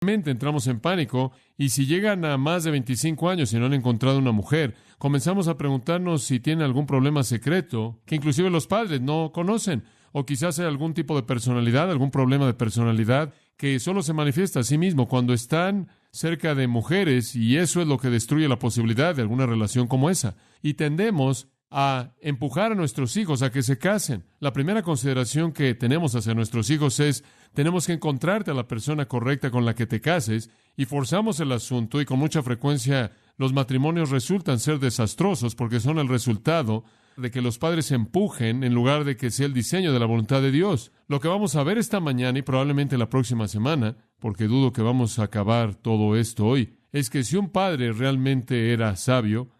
Entramos en pánico y si llegan a más de 25 años y no han encontrado una mujer, comenzamos a preguntarnos si tienen algún problema secreto que inclusive los padres no conocen, o quizás hay algún tipo de personalidad, algún problema de personalidad que solo se manifiesta a sí mismo cuando están cerca de mujeres, y eso es lo que destruye la posibilidad de alguna relación como esa. Y tendemos a empujar a nuestros hijos a que se casen. La primera consideración que tenemos hacia nuestros hijos es: tenemos que encontrarte a la persona correcta con la que te cases, y forzamos el asunto, y con mucha frecuencia los matrimonios resultan ser desastrosos porque son el resultado de que los padres empujen en lugar de que sea el diseño de la voluntad de Dios. Lo que vamos a ver esta mañana y probablemente la próxima semana, porque dudo que vamos a acabar todo esto hoy, es que si un padre realmente era sabio,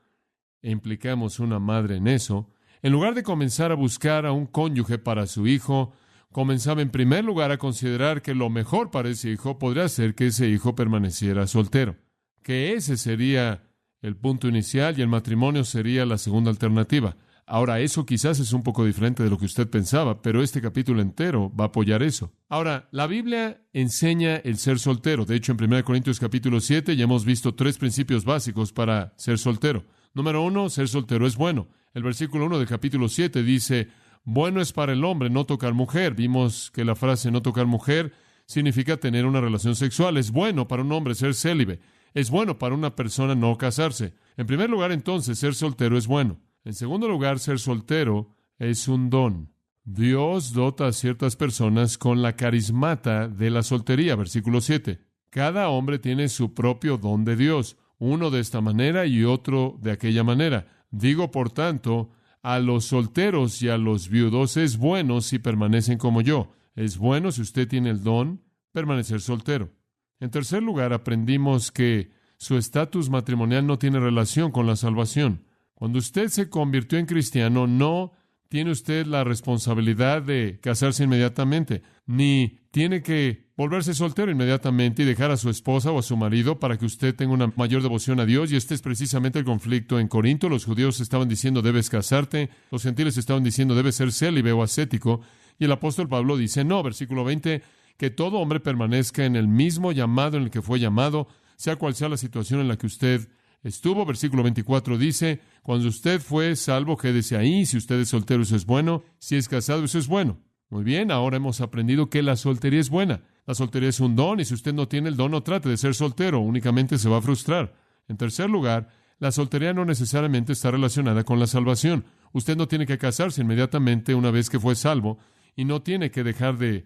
e implicamos una madre en eso, en lugar de comenzar a buscar a un cónyuge para su hijo, comenzaba en primer lugar a considerar que lo mejor para ese hijo podría ser que ese hijo permaneciera soltero, que ese sería el punto inicial y el matrimonio sería la segunda alternativa. Ahora, eso quizás es un poco diferente de lo que usted pensaba, pero este capítulo entero va a apoyar eso. Ahora, la Biblia enseña el ser soltero. De hecho, en 1 Corintios capítulo 7 ya hemos visto 3 principios básicos para ser soltero. Número 1, ser soltero es bueno. El versículo 1 del capítulo 7 dice: bueno es para el hombre no tocar mujer. Vimos que la frase no tocar mujer significa tener una relación sexual. Es bueno para un hombre ser célibe. Es bueno para una persona no casarse. En primer lugar, entonces, ser soltero es bueno. En segundo lugar, ser soltero es un don. Dios dota a ciertas personas con la carismata de la soltería. Versículo 7. Cada hombre tiene su propio don de Dios, uno de esta manera y otro de aquella manera. Digo, por tanto, a los solteros y a los viudos es bueno si permanecen como yo. Es bueno, si usted tiene el don, permanecer soltero. En tercer lugar, aprendimos que su estatus matrimonial no tiene relación con la salvación. Cuando usted se convirtió en cristiano, no tiene usted la responsabilidad de casarse inmediatamente, ni tiene que volverse soltero inmediatamente y dejar a su esposa o a su marido para que usted tenga una mayor devoción a Dios. Y este es precisamente el conflicto en Corinto. Los judíos estaban diciendo: debes casarte. Los gentiles estaban diciendo: debes ser célibe o ascético. Y el apóstol Pablo dice: no, versículo 20, que todo hombre permanezca en el mismo llamado en el que fue llamado, sea cual sea la situación en la que usted estuvo. Versículo 24 dice: cuando usted fue salvo, quédese ahí. Si usted es soltero, eso es bueno. Si es casado, eso es bueno. Muy bien, ahora hemos aprendido que la soltería es buena. La soltería es un don, y si usted no tiene el don, no trate de ser soltero, únicamente se va a frustrar. En tercer lugar, la soltería no necesariamente está relacionada con la salvación. Usted no tiene que casarse inmediatamente una vez que fue salvo, y no tiene que dejar de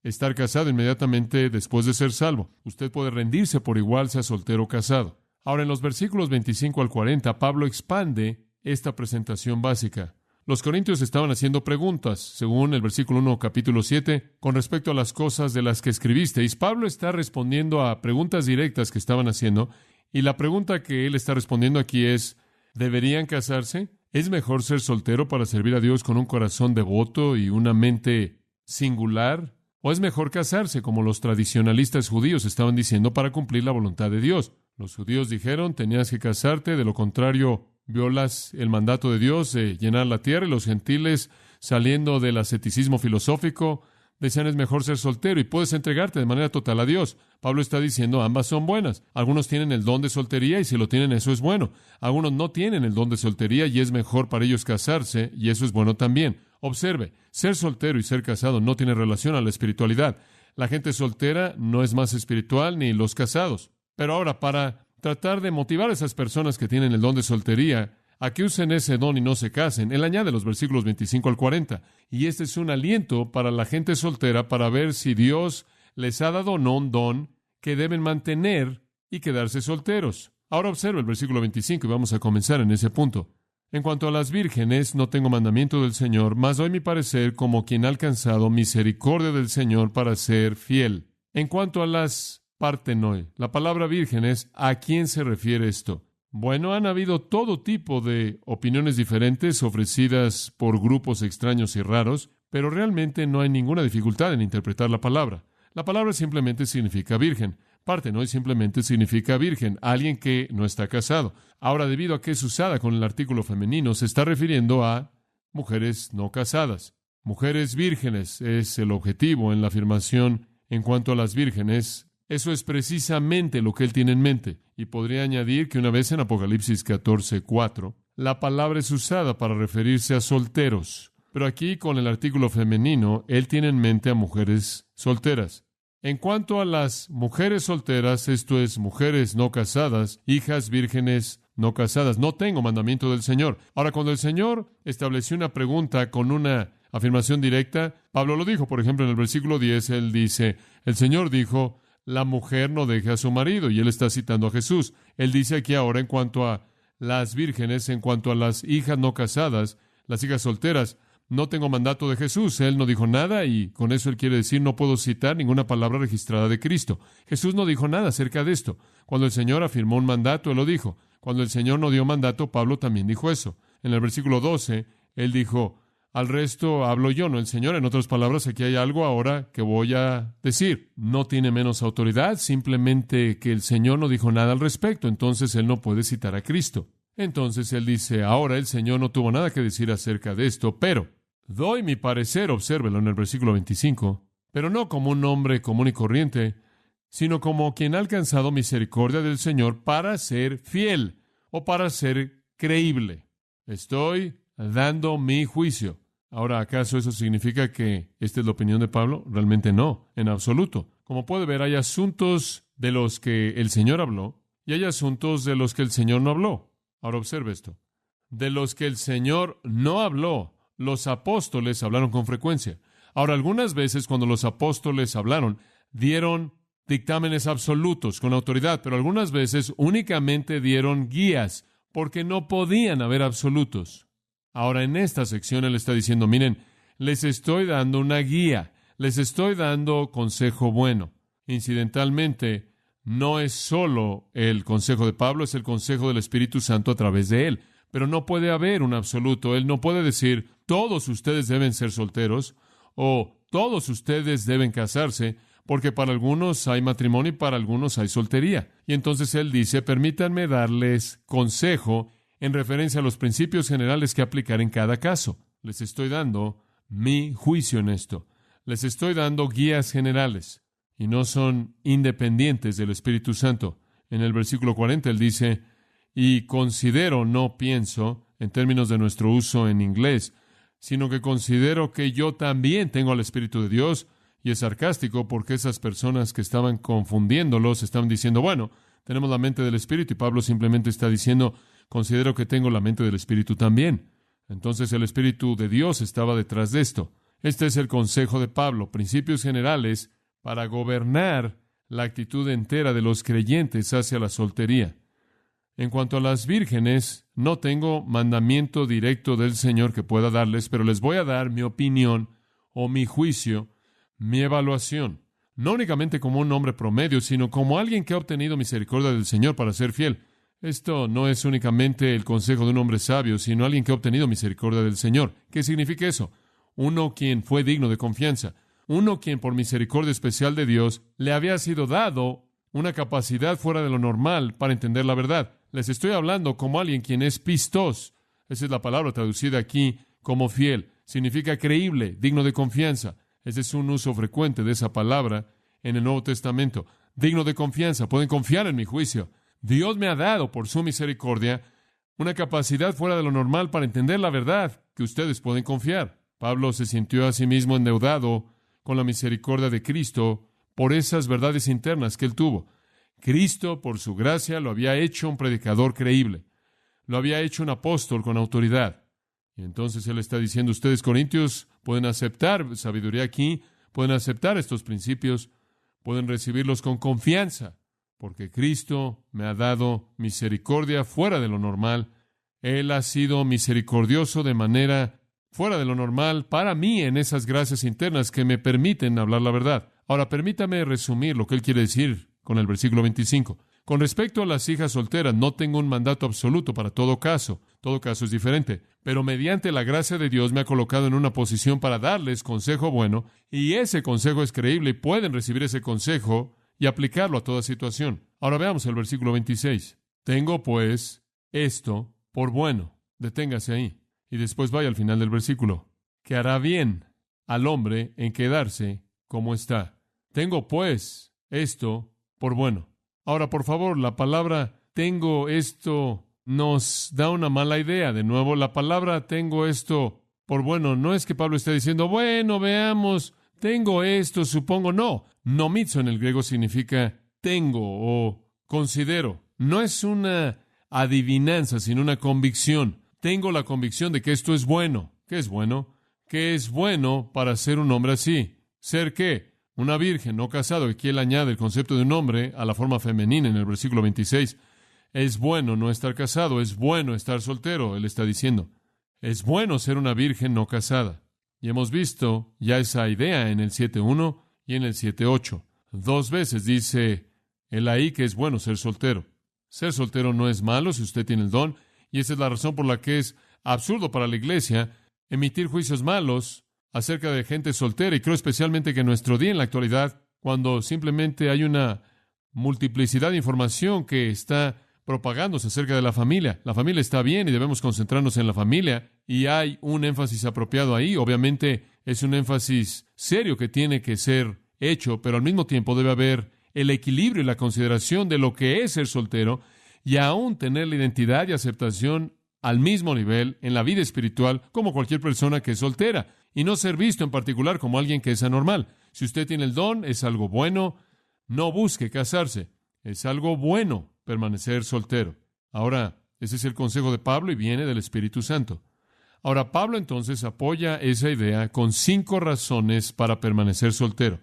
estar casado inmediatamente después de ser salvo. Usted puede rendirse por igual, sea soltero o casado. Ahora, en los versículos 25 al 40, Pablo expande esta presentación básica. Los corintios estaban haciendo preguntas, según el versículo 1, capítulo 7, con respecto a las cosas de las que escribisteis. Pablo está respondiendo a preguntas directas que estaban haciendo, y la pregunta que él está respondiendo aquí es: ¿deberían casarse? ¿Es mejor ser soltero para servir a Dios con un corazón devoto y una mente singular? ¿O es mejor casarse, como los tradicionalistas judíos estaban diciendo, para cumplir la voluntad de Dios? Los judíos dijeron: tenías que casarte, de lo contrario violas el mandato de Dios de llenar la tierra. Y los gentiles, saliendo del asceticismo filosófico, decían: es mejor ser soltero y puedes entregarte de manera total a Dios. Pablo está diciendo: ambas son buenas. Algunos tienen el don de soltería, y si lo tienen, eso es bueno. Algunos no tienen el don de soltería, y es mejor para ellos casarse, y eso es bueno también. Observe, ser soltero y ser casado no tiene relación a la espiritualidad. La gente soltera no es más espiritual ni los casados. Pero ahora, para tratar de motivar a esas personas que tienen el don de soltería a que usen ese don y no se casen, él añade los versículos 25 al 40. Y este es un aliento para la gente soltera para ver si Dios les ha dado o no un don que deben mantener y quedarse solteros. Ahora observa el versículo 25 y vamos a comenzar en ese punto. En cuanto a las vírgenes, no tengo mandamiento del Señor, mas doy mi parecer como quien ha alcanzado misericordia del Señor para ser fiel. En cuanto a las partenoi, la palabra vírgenes, ¿a quién se refiere esto? Bueno, han habido todo tipo de opiniones diferentes ofrecidas por grupos extraños y raros, pero realmente no hay ninguna dificultad en interpretar la palabra. La palabra simplemente significa virgen. Partenoi simplemente significa virgen, alguien que no está casado. Ahora, debido a que es usada con el artículo femenino, se está refiriendo a mujeres no casadas. Mujeres vírgenes es el objetivo en la afirmación en cuanto a las vírgenes Eso es precisamente lo que él tiene en mente. Y podría añadir que una vez en Apocalipsis 14:4, la palabra es usada para referirse a solteros. Pero aquí, con el artículo femenino, él tiene en mente a mujeres solteras. En cuanto a las mujeres solteras, esto es, mujeres no casadas, hijas vírgenes no casadas, no tengo mandamiento del Señor. Ahora, cuando el Señor estableció una pregunta con una afirmación directa, Pablo lo dijo, por ejemplo, en el versículo 10, él dice, el Señor dijo, la mujer no deje a su marido, y él está citando a Jesús. Él dice aquí ahora, en cuanto a las vírgenes, en cuanto a las hijas no casadas, las hijas solteras, no tengo mandato de Jesús. Él no dijo nada y con eso él quiere decir no puedo citar ninguna palabra registrada de Cristo. Jesús no dijo nada acerca de esto. Cuando el Señor afirmó un mandato, él lo dijo. Cuando el Señor no dio mandato, Pablo también dijo eso. En el versículo 12, él dijo, al resto hablo yo, no el Señor. En otras palabras, aquí hay algo ahora que voy a decir. No tiene menos autoridad, simplemente que el Señor no dijo nada al respecto. Entonces él no puede citar a Cristo. Entonces él dice, ahora el Señor no tuvo nada que decir acerca de esto, pero doy mi parecer, obsérvelo en el versículo 25, pero no como un hombre común y corriente, sino como quien ha alcanzado misericordia del Señor para ser fiel o para ser creíble. Estoy dando mi juicio. Ahora, ¿acaso eso significa que esta es la opinión de Pablo? Realmente no, en absoluto. Como puede ver, hay asuntos de los que el Señor habló y hay asuntos de los que el Señor no habló. Ahora observe esto. De los que el Señor no habló, los apóstoles hablaron con frecuencia. Ahora, algunas veces cuando los apóstoles hablaron, dieron dictámenes absolutos con autoridad, pero algunas veces únicamente dieron guías, porque no podían haber absolutos. Ahora, en esta sección él está diciendo, miren, les estoy dando una guía, les estoy dando consejo bueno. Incidentalmente, no es solo el consejo de Pablo, es el consejo del Espíritu Santo a través de él. Pero no puede haber un absoluto. Él no puede decir, todos ustedes deben ser solteros o todos ustedes deben casarse, porque para algunos hay matrimonio y para algunos hay soltería. Y entonces él dice, permítanme darles consejo en referencia a los principios generales que aplicar en cada caso. Les estoy dando mi juicio en esto. Les estoy dando guías generales y no son independientes del Espíritu Santo. En el versículo 40 él dice, y considero, no pienso, en términos de nuestro uso en inglés, sino que considero que yo también tengo al Espíritu de Dios, y es sarcástico porque esas personas que estaban confundiéndolos estaban diciendo, bueno, tenemos la mente del Espíritu, y Pablo simplemente está diciendo, considero que tengo la mente del Espíritu también. Entonces el Espíritu de Dios estaba detrás de esto. Este es el consejo de Pablo, principios generales para gobernar la actitud entera de los creyentes hacia la soltería. En cuanto a las vírgenes, no tengo mandamiento directo del Señor que pueda darles, pero les voy a dar mi opinión o mi juicio, mi evaluación, no únicamente como un hombre promedio, sino como alguien que ha obtenido misericordia del Señor para ser fiel. Esto no es únicamente el consejo de un hombre sabio, sino alguien que ha obtenido misericordia del Señor. ¿Qué significa eso? Uno quien fue digno de confianza, uno quien por misericordia especial de Dios le había sido dado una capacidad fuera de lo normal para entender la verdad. Les estoy hablando como alguien quien es pistos. Esa es la palabra traducida aquí como fiel. Significa creíble, digno de confianza. Ese es un uso frecuente de esa palabra en el Nuevo Testamento. Digno de confianza. Pueden confiar en mi juicio. Dios me ha dado, por su misericordia, una capacidad fuera de lo normal para entender la verdad que ustedes pueden confiar. Pablo se sintió a sí mismo endeudado con la misericordia de Cristo por esas verdades internas que él tuvo. Cristo, por su gracia, lo había hecho un predicador creíble. Lo había hecho un apóstol con autoridad. Y entonces él está diciendo, ustedes, corintios, pueden aceptar sabiduría aquí, pueden aceptar estos principios, pueden recibirlos con confianza, porque Cristo me ha dado misericordia fuera de lo normal. Él ha sido misericordioso de manera fuera de lo normal para mí en esas gracias internas que me permiten hablar la verdad. Ahora, permítame resumir lo que él quiere decir con el versículo 25. Con respecto a las hijas solteras, no tengo un mandato absoluto para todo caso. Todo caso es diferente. Pero mediante la gracia de Dios me ha colocado en una posición para darles consejo bueno, y ese consejo es creíble y pueden recibir ese consejo y aplicarlo a toda situación. Ahora veamos el versículo 26. Tengo, pues, esto por bueno. Deténgase ahí. Y después vaya al final del versículo. Que hará bien al hombre en quedarse como está. Tengo, pues, esto por bueno. Ahora, por favor, la palabra tengo esto nos da una mala idea. De nuevo, la palabra tengo esto por bueno no es que Pablo esté diciendo, bueno, veamos, tengo esto, supongo. No, nomitzo en el griego significa tengo o considero. No es una adivinanza, sino una convicción. Tengo la convicción de que esto es bueno. ¿Qué es bueno? ¿Qué es bueno para ser un hombre así? ¿Ser qué? Una virgen no casado. Aquí él añade el concepto de un hombre a la forma femenina en el versículo 26. Es bueno no estar casado, es bueno estar soltero, él está diciendo. Es bueno ser una virgen no casada. Y hemos visto ya esa idea en el 7.1 y en el 7.8. 2 veces dice él ahí que es bueno ser soltero. Ser soltero no es malo si usted tiene el don, y esa es la razón por la que es absurdo para la iglesia emitir juicios malos acerca de gente soltera, y creo especialmente que en nuestro día, en la actualidad, cuando simplemente hay una multiplicidad de información que está propagándose acerca de la familia. La familia está bien y debemos concentrarnos en la familia, y hay un énfasis apropiado ahí. Obviamente es un énfasis serio que tiene que ser hecho, pero al mismo tiempo debe haber el equilibrio y la consideración de lo que es ser soltero y aún tener la identidad y aceptación al mismo nivel en la vida espiritual como cualquier persona que es soltera, y no ser visto en particular como alguien que es anormal. Si usted tiene el don, es algo bueno. No busque casarse. Es algo bueno permanecer soltero. Ahora, ese es el consejo de Pablo y viene del Espíritu Santo. Ahora, Pablo entonces apoya esa idea con 5 razones para permanecer soltero.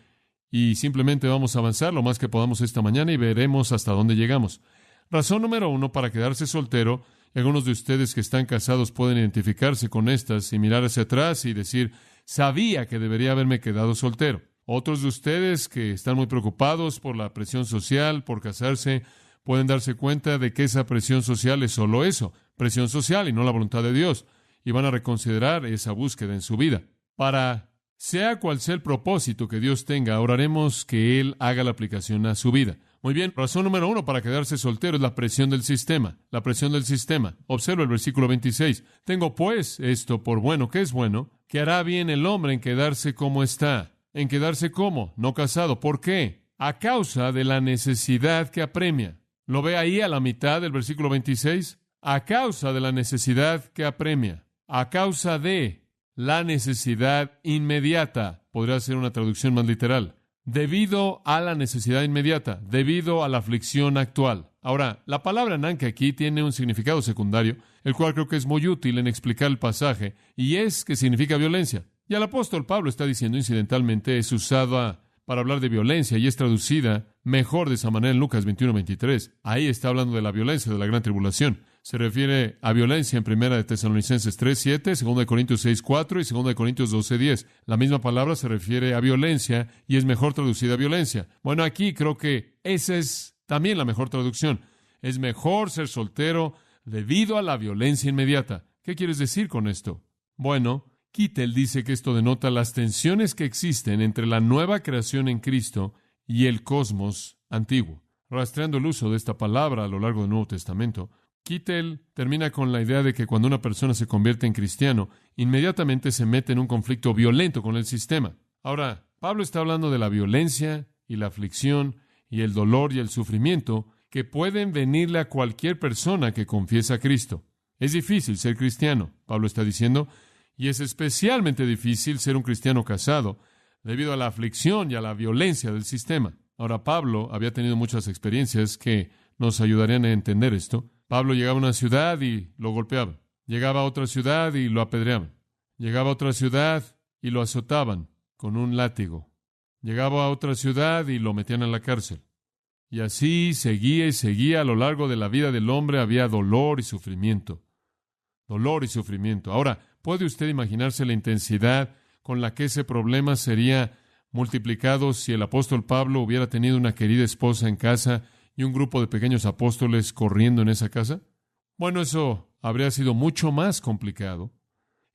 Y simplemente vamos a avanzar lo más que podamos esta mañana y veremos hasta dónde llegamos. Razón número 1 para quedarse soltero. Y algunos de ustedes que están casados pueden identificarse con estas y mirar hacia atrás y decir, sabía que debería haberme quedado soltero. Otros de ustedes que están muy preocupados por la presión social, por casarse, pueden darse cuenta de que esa presión social es solo eso, presión social y no la voluntad de Dios, y van a reconsiderar esa búsqueda en su vida. Para sea cual sea el propósito que Dios tenga, oraremos que Él haga la aplicación a su vida. Muy bien, razón número 1 para quedarse soltero es la presión del sistema. La presión del sistema. Observa el versículo 26. Tengo pues esto por bueno. ¿Qué es bueno? Que hará bien el hombre en quedarse como está. ¿En quedarse como? No casado. ¿Por qué? A causa de la necesidad que apremia. ¿Lo ve ahí a la mitad del versículo 26? A causa de la necesidad que apremia. A causa de la necesidad inmediata. Podría ser una traducción más literal. Debido a la necesidad inmediata, debido a la aflicción actual. Ahora, la palabra nanke aquí tiene un significado secundario, el cual creo que es muy útil en explicar el pasaje, y es que significa violencia. Y el apóstol Pablo está diciendo incidentalmente, es usada para hablar de violencia y es traducida mejor de esa manera en Lucas 21:23. Ahí está hablando de la violencia de la gran tribulación. Se refiere a violencia en 1 de Tesalonicenses 3:7, 2 de Corintios 6:4 y 2 de Corintios 12:10. La misma palabra se refiere a violencia y es mejor traducida a violencia. Bueno, aquí creo que esa es también la mejor traducción. Es mejor ser soltero debido a la violencia inmediata. ¿Qué quieres decir con esto? Bueno, Kittel dice que esto denota las tensiones que existen entre la nueva creación en Cristo y el cosmos antiguo. Rastreando el uso de esta palabra a lo largo del Nuevo Testamento, Kittel termina con la idea de que cuando una persona se convierte en cristiano, inmediatamente se mete en un conflicto violento con el sistema. Ahora, Pablo está hablando de la violencia y la aflicción y el dolor y el sufrimiento que pueden venirle a cualquier persona que confiesa a Cristo. Es difícil ser cristiano, Pablo está diciendo, y es especialmente difícil ser un cristiano casado debido a la aflicción y a la violencia del sistema. Ahora, Pablo había tenido muchas experiencias que nos ayudarían a entender esto. Pablo llegaba a una ciudad y lo golpeaban. Llegaba a otra ciudad y lo apedreaban. Llegaba a otra ciudad y lo azotaban con un látigo. Llegaba a otra ciudad y lo metían en la cárcel. Y así seguía y seguía a lo largo de la vida del hombre. Había dolor y sufrimiento. Dolor y sufrimiento. Ahora, ¿puede usted imaginarse la intensidad con la que ese problema sería multiplicado si el apóstol Pablo hubiera tenido una querida esposa en casa y un grupo de pequeños apóstoles corriendo en esa casa? Bueno, eso habría sido mucho más complicado.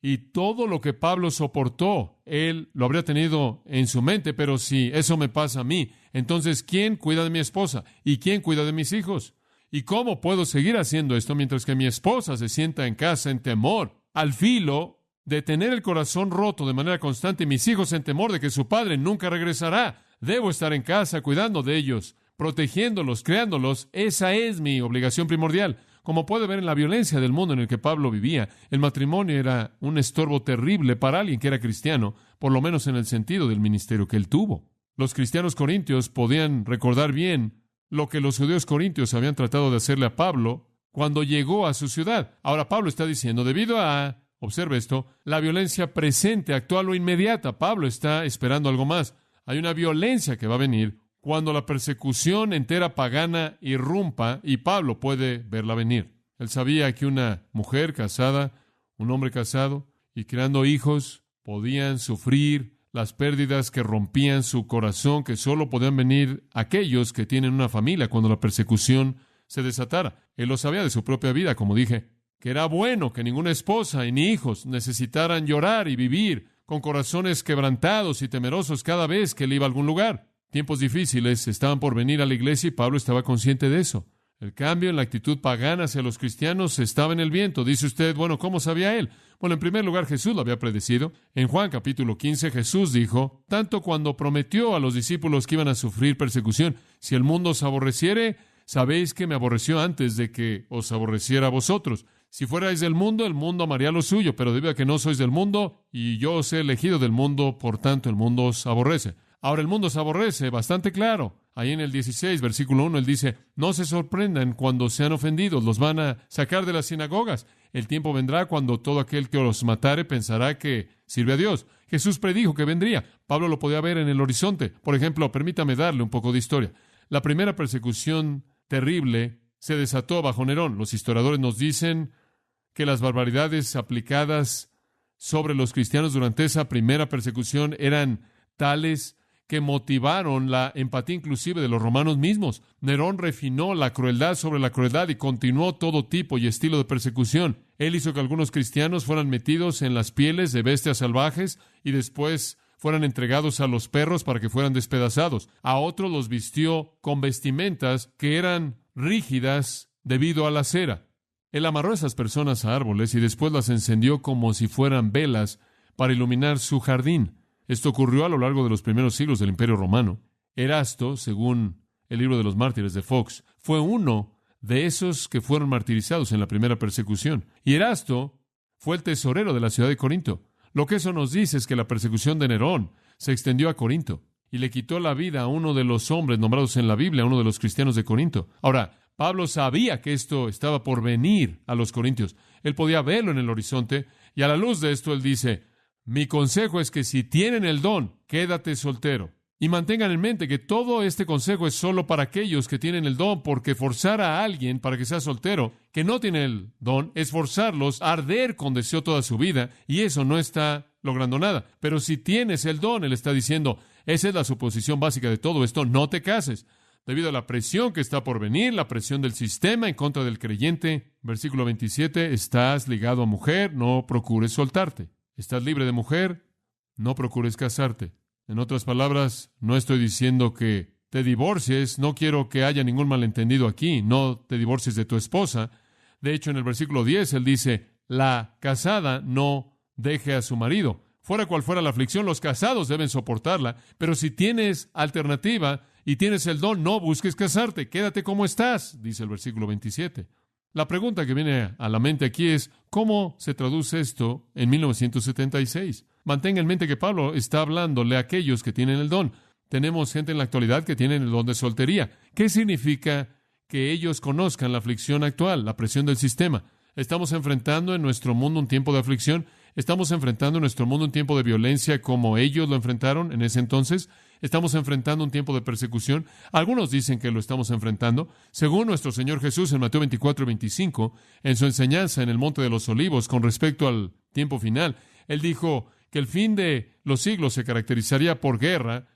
Y todo lo que Pablo soportó, él lo habría tenido en su mente, pero si eso me pasa a mí, entonces, ¿quién cuida de mi esposa? ¿Y quién cuida de mis hijos? ¿Y cómo puedo seguir haciendo esto mientras que mi esposa se sienta en casa en temor, al filo de tener el corazón roto de manera constante y mis hijos en temor de que su padre nunca regresará? Debo estar en casa cuidando de ellos, protegiéndolos, creándolos. Esa es mi obligación primordial. Como puede ver en la violencia del mundo en el que Pablo vivía, el matrimonio era un estorbo terrible para alguien que era cristiano, por lo menos en el sentido del ministerio que él tuvo. Los cristianos corintios podían recordar bien lo que los judíos corintios habían tratado de hacerle a Pablo cuando llegó a su ciudad. Ahora Pablo está diciendo, debido a, observe esto, la violencia presente, actual o inmediata, Pablo está esperando algo más. Hay una violencia que va a venir cuando la persecución entera pagana irrumpa, y Pablo puede verla venir. Él sabía que una mujer casada, un hombre casado y creando hijos podían sufrir las pérdidas que rompían su corazón, que solo podían venir aquellos que tienen una familia cuando la persecución se desatara. Él lo sabía de su propia vida, como dije, que era bueno que ninguna esposa y ni hijos necesitaran llorar y vivir con corazones quebrantados y temerosos cada vez que él iba a algún lugar. Tiempos difíciles estaban por venir a la iglesia y Pablo estaba consciente de eso. El cambio en la actitud pagana hacia los cristianos estaba en el viento. Dice usted, bueno, ¿cómo sabía él? Bueno, en primer lugar, Jesús lo había predecido. En Juan capítulo 15, Jesús dijo, tanto cuando prometió a los discípulos que iban a sufrir persecución, si el mundo os aborreciere, sabéis que me aborreció antes de que os aborreciera a vosotros. Si fuerais del mundo, el mundo amaría lo suyo, pero debido a que no sois del mundo, y yo os he elegido del mundo, por tanto el mundo os aborrece. Ahora el mundo se aborrece, bastante claro. Ahí en el 16, versículo 1, él dice, no se sorprendan cuando sean ofendidos, los van a sacar de las sinagogas. El tiempo vendrá cuando todo aquel que los matare pensará que sirve a Dios. Jesús predijo que vendría. Pablo lo podía ver en el horizonte. Por ejemplo, permítame darle un poco de historia. La primera persecución terrible se desató bajo Nerón. Los historiadores nos dicen que las barbaridades aplicadas sobre los cristianos durante esa primera persecución eran tales que motivaron la empatía inclusive de los romanos mismos. Nerón refinó la crueldad sobre la crueldad y continuó todo tipo y estilo de persecución. Él hizo que algunos cristianos fueran metidos en las pieles de bestias salvajes y después fueran entregados a los perros para que fueran despedazados. A otros los vistió con vestimentas que eran rígidas debido a la cera. Él amarró a esas personas a árboles y después las encendió como si fueran velas para iluminar su jardín. Esto ocurrió a lo largo de los primeros siglos del Imperio Romano. Erasto, según el libro de los mártires de Fox, fue uno de esos que fueron martirizados en la primera persecución. Y Erasto fue el tesorero de la ciudad de Corinto. Lo que eso nos dice es que la persecución de Nerón se extendió a Corinto y le quitó la vida a uno de los hombres nombrados en la Biblia, a uno de los cristianos de Corinto. Ahora, Pablo sabía que esto estaba por venir a los corintios. Él podía verlo en el horizonte y a la luz de esto él dice, mi consejo es que si tienen el don, quédate soltero. Y mantengan en mente que todo este consejo es solo para aquellos que tienen el don, porque forzar a alguien para que sea soltero, que no tiene el don, es forzarlos a arder con deseo toda su vida, y eso no está logrando nada. Pero si tienes el don, él está diciendo, esa es la suposición básica de todo esto, no te cases. Debido a la presión que está por venir, la presión del sistema en contra del creyente, versículo 27, estás ligado a mujer, no procures soltarte. Estás libre de mujer, no procures casarte. En otras palabras, no estoy diciendo que te divorcies, no quiero que haya ningún malentendido aquí, no te divorcies de tu esposa. De hecho, en el versículo 10, él dice, la casada no deje a su marido. Fuera cual fuera la aflicción, los casados deben soportarla, pero si tienes alternativa y tienes el don, no busques casarte, quédate como estás, dice el versículo 27. La pregunta que viene a la mente aquí es, ¿cómo se traduce esto en 1976? Mantenga en mente que Pablo está hablándole a aquellos que tienen el don. Tenemos gente en la actualidad que tienen el don de soltería. ¿Qué significa que ellos conozcan la aflicción actual, la presión del sistema? ¿Estamos enfrentando en nuestro mundo un tiempo de aflicción? ¿Estamos enfrentando en nuestro mundo un tiempo de violencia como ellos lo enfrentaron en ese entonces? ¿Estamos enfrentando un tiempo de persecución? Algunos dicen que lo estamos enfrentando. Según nuestro Señor Jesús en Mateo 24 y 25, en su enseñanza en el Monte de los Olivos con respecto al tiempo final, Él dijo que el fin de los siglos se caracterizaría por guerra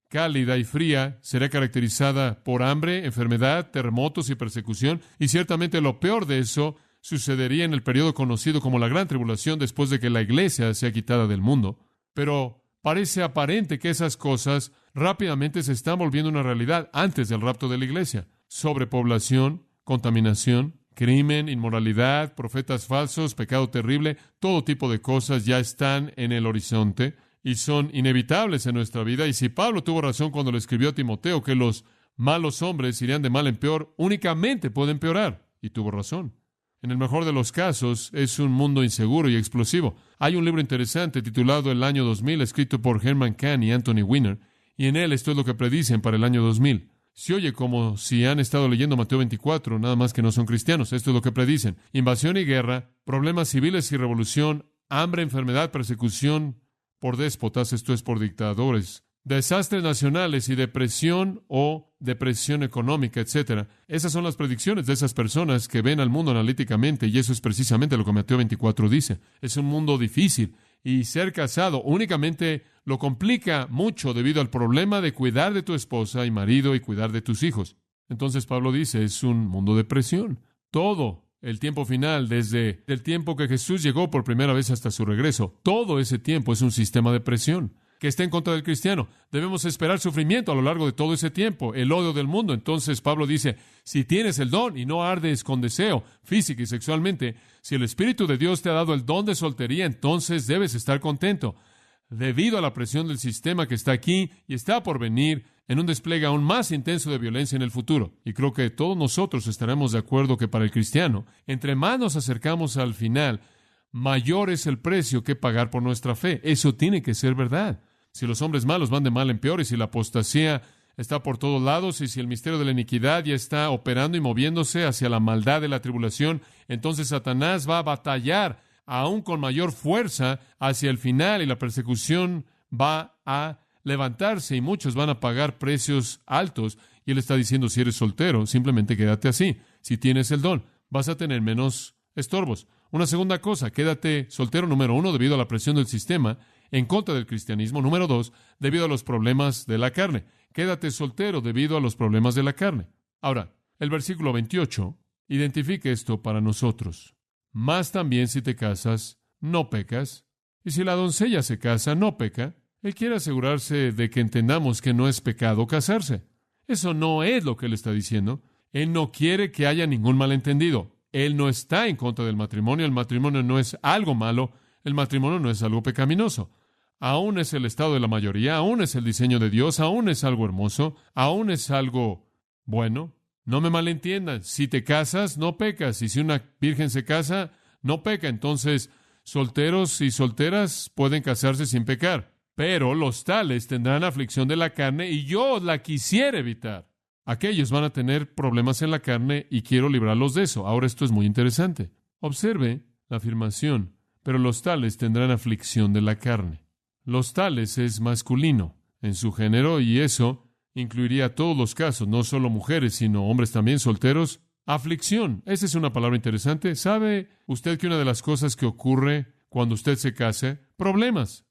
cálida y fría, será caracterizada por hambre, enfermedad, terremotos y persecución, y ciertamente lo peor de eso sucedería en el periodo conocido como la Gran Tribulación después de que la iglesia sea quitada del mundo. Pero parece aparente que esas cosas rápidamente se están volviendo una realidad antes del rapto de la iglesia. Sobrepoblación, contaminación, crimen, inmoralidad, profetas falsos, pecado terrible, todo tipo de cosas ya están en el horizonte y son inevitables en nuestra vida. Y si Pablo tuvo razón cuando le escribió a Timoteo que los malos hombres irían de mal en peor, únicamente puede empeorar. Y tuvo razón. En el mejor de los casos, es un mundo inseguro y explosivo. Hay un libro interesante titulado El año 2000, escrito por Herman Kahn y Anthony Weiner, y en él esto es lo que predicen para el año 2000. Se oye como si han estado leyendo Mateo 24, nada más que no son cristianos. Esto es lo que predicen: invasión y guerra, problemas civiles y revolución, hambre, enfermedad, persecución por déspotas, esto es por dictadores, desastres nacionales y depresión o depresión económica, etc. Esas son las predicciones de esas personas que ven al mundo analíticamente, y eso es precisamente lo que Mateo 24 dice. Es un mundo difícil, y ser casado únicamente lo complica mucho debido al problema de cuidar de tu esposa y marido y cuidar de tus hijos. Entonces Pablo dice, es un mundo de presión. Todo el tiempo final, desde el tiempo que Jesús llegó por primera vez hasta su regreso, todo ese tiempo es un sistema de presión que está en contra del cristiano. Debemos esperar sufrimiento a lo largo de todo ese tiempo, el odio del mundo. Entonces Pablo dice, si tienes el don y no ardes con deseo física y sexualmente, si el Espíritu de Dios te ha dado el don de soltería, entonces debes estar contento. Debido a la presión del sistema que está aquí y está por venir en un despliegue aún más intenso de violencia en el futuro. Y creo que todos nosotros estaremos de acuerdo que para el cristiano, entre más nos acercamos al final, mayor es el precio que pagar por nuestra fe. Eso tiene que ser verdad. Si los hombres malos van de mal en peor, y si la apostasía está por todos lados, y si el misterio de la iniquidad ya está operando y moviéndose hacia la maldad de la tribulación, entonces Satanás va a batallar aún con mayor fuerza hacia el final, y la persecución va a levantarse y muchos van a pagar precios altos. Y él está diciendo, si eres soltero, simplemente quédate así. Si tienes el don, vas a tener menos estorbos. Una segunda cosa, quédate soltero, número 1, debido a la presión del sistema en contra del cristianismo. Número 2, debido a los problemas de la carne. Quédate soltero debido a los problemas de la carne. Ahora, el versículo 28 identifica esto para nosotros. Más también si te casas, no pecas. Y si la doncella se casa, no peca. Él quiere asegurarse de que entendamos que no es pecado casarse. Eso no es lo que él está diciendo. Él no quiere que haya ningún malentendido. Él no está en contra del matrimonio. El matrimonio no es algo malo. El matrimonio no es algo pecaminoso. Aún es el estado de la mayoría. Aún es el diseño de Dios. Aún es algo hermoso. Aún es algo bueno. No me malentiendan. Si te casas, no pecas. Y si una virgen se casa, no peca. Entonces, solteros y solteras pueden casarse sin pecar. Pero los tales tendrán aflicción de la carne, y yo la quisiera evitar. Aquellos van a tener problemas en la carne y quiero librarlos de eso. Ahora, esto es muy interesante. Observe la afirmación. Pero los tales tendrán aflicción de la carne. Los tales es masculino en su género, y eso incluiría todos los casos, no solo mujeres, sino hombres también solteros. Aflicción, esa es una palabra interesante. ¿Sabe usted que una de las cosas que ocurre cuando usted se case? Problemas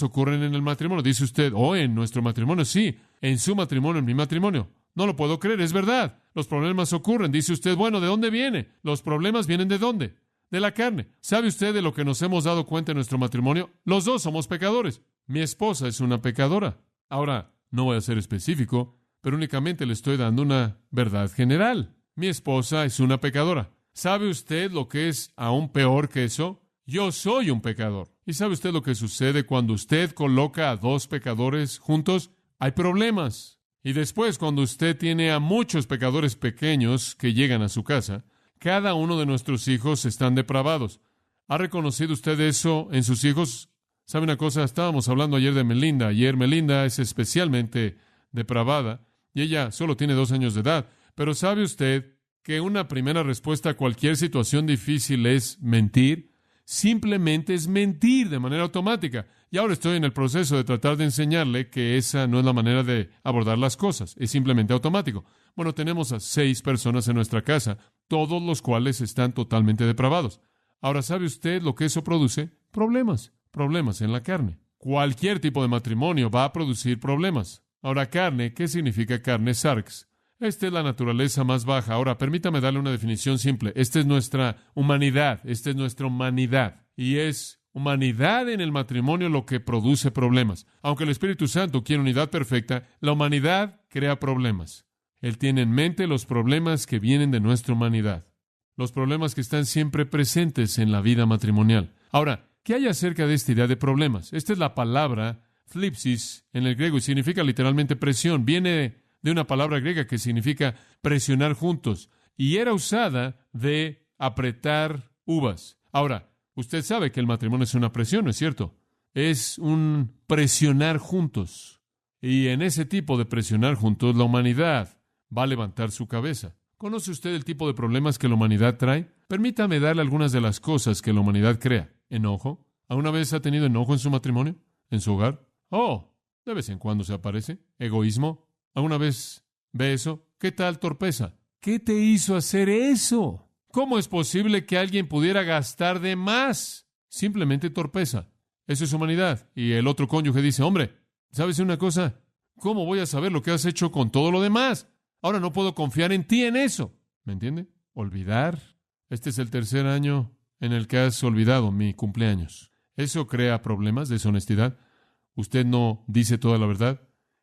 ocurren en el matrimonio. Dice usted, en nuestro matrimonio, sí, en su matrimonio, en mi matrimonio. No lo puedo creer, es verdad. Los problemas ocurren. Dice usted, ¿de dónde viene? Los problemas vienen ¿de dónde? De la carne. ¿Sabe usted de lo que nos hemos dado cuenta en nuestro matrimonio? Los dos somos pecadores. Mi esposa es una pecadora. Ahora, no voy a ser específico, pero únicamente le estoy dando una verdad general. Mi esposa es una pecadora. ¿Sabe usted lo que es aún peor que eso? Yo soy un pecador. ¿Y sabe usted lo que sucede cuando usted coloca a dos pecadores juntos? Hay problemas. Y después, cuando usted tiene a muchos pecadores pequeños que llegan a su casa, cada uno de nuestros hijos están depravados. ¿Ha reconocido usted eso en sus hijos? ¿Sabe una cosa? Estábamos hablando ayer de Melinda. Ayer Melinda es especialmente depravada y ella solo tiene 2 años de edad. Pero ¿sabe usted que una primera respuesta a cualquier situación difícil es mentir? Simplemente es mentir de manera automática. Y ahora estoy en el proceso de tratar de enseñarle que esa no es la manera de abordar las cosas. Es simplemente automático. Bueno, tenemos a 6 personas en nuestra casa, todos los cuales están totalmente depravados. Ahora, ¿sabe usted lo que eso produce? Problemas en la carne. Cualquier tipo de matrimonio va a producir problemas. Ahora, carne, ¿qué significa carne? Sarx. Esta es la naturaleza más baja. Ahora, permítame darle una definición simple. Esta es nuestra humanidad. Y es humanidad en el matrimonio lo que produce problemas. Aunque el Espíritu Santo quiere unidad perfecta, la humanidad crea problemas. Él tiene en mente los problemas que vienen de nuestra humanidad. Los problemas que están siempre presentes en la vida matrimonial. Ahora, ¿qué hay acerca de esta idea de problemas? Esta es la palabra thlipsis en el griego y significa literalmente presión. Viene de una palabra griega que significa presionar juntos, y era usada de apretar uvas. Ahora, usted sabe que el matrimonio es una presión, ¿no es cierto? Es un presionar juntos. Y en ese tipo de presionar juntos, la humanidad va a levantar su cabeza. ¿Conoce usted el tipo de problemas que la humanidad trae? Permítame darle algunas de las cosas que la humanidad crea. ¿Enojo? ¿Alguna vez ha tenido enojo en su matrimonio? ¿En su hogar? Oh, de vez en cuando se aparece. ¿Egoísmo? ¿Alguna vez ve eso? ¿Qué tal torpeza? ¿Qué te hizo hacer eso? ¿Cómo es posible que alguien pudiera gastar de más? Simplemente torpeza. Eso es humanidad. Y el otro cónyuge dice, hombre, ¿sabes una cosa? ¿Cómo voy a saber lo que has hecho con todo lo demás? Ahora no puedo confiar en ti en eso. ¿Me entiende? Olvidar. Este es el tercer año en el que has olvidado mi cumpleaños. Eso crea problemas, deshonestidad. Usted no dice toda la verdad.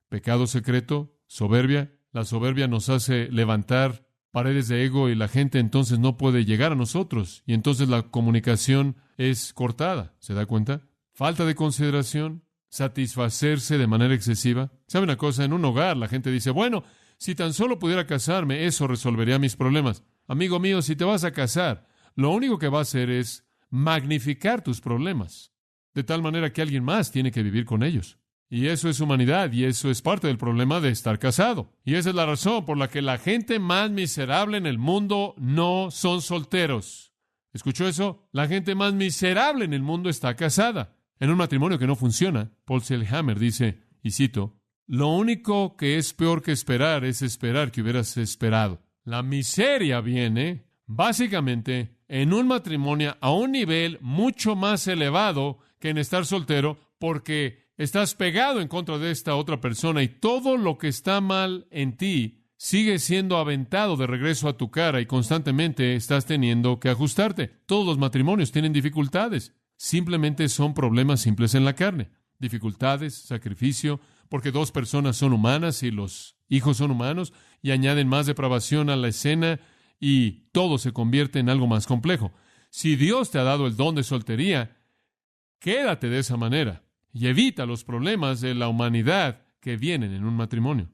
Pecado secreto, soberbia. La soberbia nos hace levantar paredes de ego y la gente entonces no puede llegar a nosotros. Y entonces la comunicación es cortada. ¿Se da cuenta? Falta de consideración, satisfacerse de manera excesiva. ¿Sabe una cosa? En un hogar la gente dice, bueno, si tan solo pudiera casarme, eso resolvería mis problemas. Amigo mío, si te vas a casar, lo único que va a hacer es magnificar tus problemas, de tal manera que alguien más tiene que vivir con ellos. Y eso es humanidad, y eso es parte del problema de estar casado. Y esa es la razón por la que la gente más miserable en el mundo no son solteros. ¿Escuchó eso? La gente más miserable en el mundo está casada. En un matrimonio que no funciona, Paul Selhammer dice, y cito, lo único que es peor que esperar es esperar que hubieras esperado. La miseria viene, básicamente, en un matrimonio a un nivel mucho más elevado que en estar soltero, porque estás pegado en contra de esta otra persona y todo lo que está mal en ti sigue siendo aventado de regreso a tu cara y constantemente estás teniendo que ajustarte. Todos los matrimonios tienen dificultades. Simplemente son problemas simples en la carne. Dificultades, sacrificio, porque dos personas son humanas y los hijos son humanos y añaden más depravación a la escena y todo se convierte en algo más complejo. Si Dios te ha dado el don de soltería, quédate de esa manera y evita los problemas de la humanidad que vienen en un matrimonio.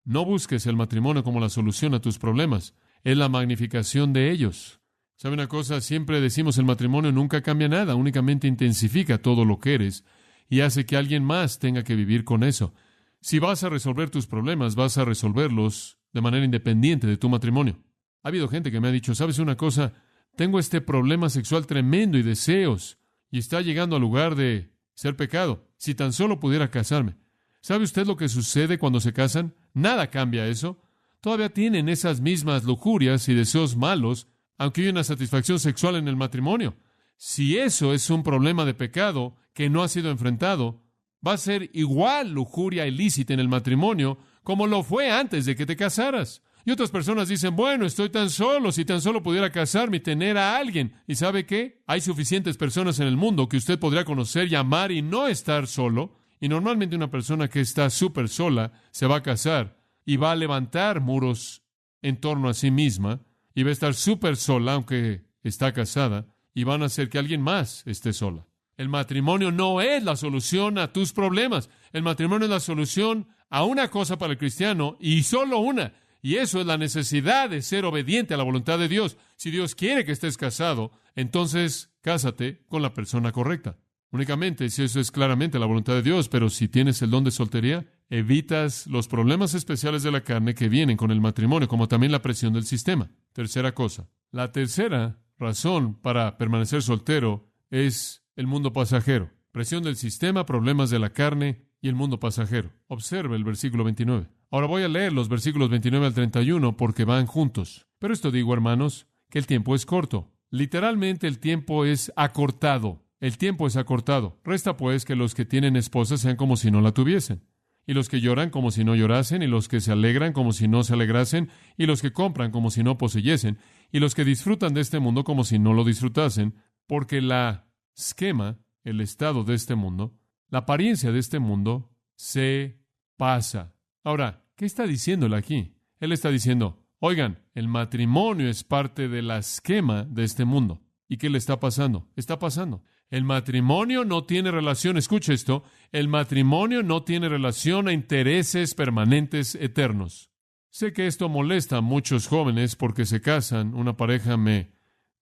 No busques el matrimonio como la solución a tus problemas, es la magnificación de ellos. ¿Sabe una cosa? Siempre decimos el matrimonio nunca cambia nada, únicamente intensifica todo lo que eres y hace que alguien más tenga que vivir con eso. Si vas a resolver tus problemas, vas a resolverlos de manera independiente de tu matrimonio. Ha habido gente que me ha dicho, ¿sabes una cosa? Tengo este problema sexual tremendo y deseos, y está llegando al lugar de ser pecado. Si tan solo pudiera casarme. ¿Sabe usted lo que sucede cuando se casan? Nada cambia eso. Todavía tienen esas mismas lujurias y deseos malos, aunque hay una satisfacción sexual en el matrimonio. Si eso es un problema de pecado que no ha sido enfrentado, va a ser igual lujuria ilícita en el matrimonio como lo fue antes de que te casaras. Y otras personas dicen, bueno, estoy tan solo, si tan solo pudiera casarme y tener a alguien. ¿Y sabe qué? Hay suficientes personas en el mundo que usted podría conocer y amar y no estar solo. Y normalmente una persona que está súper sola se va a casar y va a levantar muros en torno a sí misma y va a estar súper sola, aunque está casada, y van a hacer que alguien más esté sola. El matrimonio no es la solución a tus problemas. El matrimonio es la solución a una cosa para el cristiano y solo una. Y eso es la necesidad de ser obediente a la voluntad de Dios. Si Dios quiere que estés casado, entonces cásate con la persona correcta. Únicamente si eso es claramente la voluntad de Dios, pero si tienes el don de soltería, evitas los problemas especiales de la carne que vienen con el matrimonio, como también la presión del sistema. Tercera cosa. La tercera razón para permanecer soltero es el mundo pasajero. Presión del sistema, problemas de la carne y el mundo pasajero. Observe el versículo 29. Ahora voy a leer los versículos 29 al 31 porque van juntos. Pero esto digo, hermanos, que el tiempo es corto. Literalmente el tiempo es acortado. El tiempo es acortado. Resta pues que los que tienen esposa sean como si no la tuviesen, y los que lloran como si no llorasen, y los que se alegran como si no se alegrasen, y los que compran como si no poseyesen, y los que disfrutan de este mundo como si no lo disfrutasen, porque la esquema, el estado de este mundo, la apariencia de este mundo, se pasa. Ahora, ¿qué está diciéndole aquí? Él está diciendo, oigan, el matrimonio es parte de la esquema de este mundo. ¿Y qué le está pasando? Está pasando. El matrimonio no tiene relación, escuche esto, el matrimonio no tiene relación a intereses permanentes eternos. Sé que esto molesta a muchos jóvenes porque se casan. Una pareja me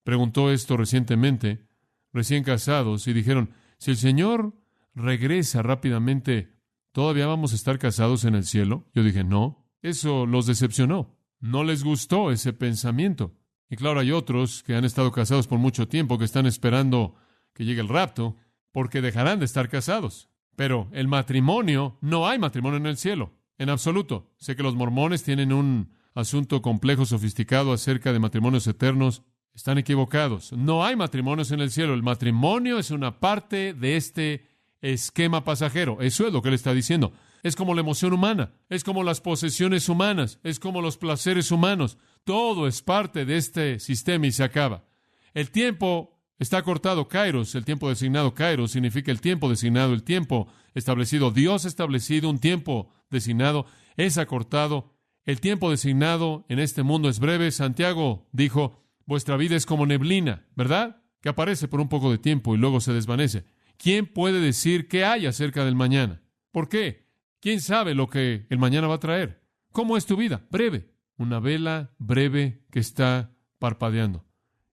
preguntó esto recientemente, recién casados, y dijeron, si el Señor regresa rápidamente, ¿todavía vamos a estar casados en el cielo? Yo dije, no. Eso los decepcionó. No les gustó ese pensamiento. Y claro, hay otros que han estado casados por mucho tiempo que están esperando que llegue el rapto porque dejarán de estar casados. Pero el matrimonio, no hay matrimonio en el cielo, en absoluto. Sé que los mormones tienen un asunto complejo, sofisticado acerca de matrimonios eternos. Están equivocados. No hay matrimonios en el cielo. El matrimonio es una parte de este esquema pasajero. Eso es lo que él está diciendo. Es como la emoción humana, es como las posesiones humanas, es como los placeres humanos. Todo es parte de este sistema y se acaba. El tiempo está cortado, kairos, el tiempo designado kairos significa el tiempo designado, el tiempo establecido. Dios ha establecido un tiempo designado, es acortado. El tiempo designado en este mundo es breve. Santiago dijo, vuestra vida es como neblina, ¿verdad? Que aparece por un poco de tiempo y luego se desvanece. ¿Quién puede decir qué hay acerca del mañana? ¿Por qué? ¿Quién sabe lo que el mañana va a traer? ¿Cómo es tu vida? Breve. Una vela breve que está parpadeando,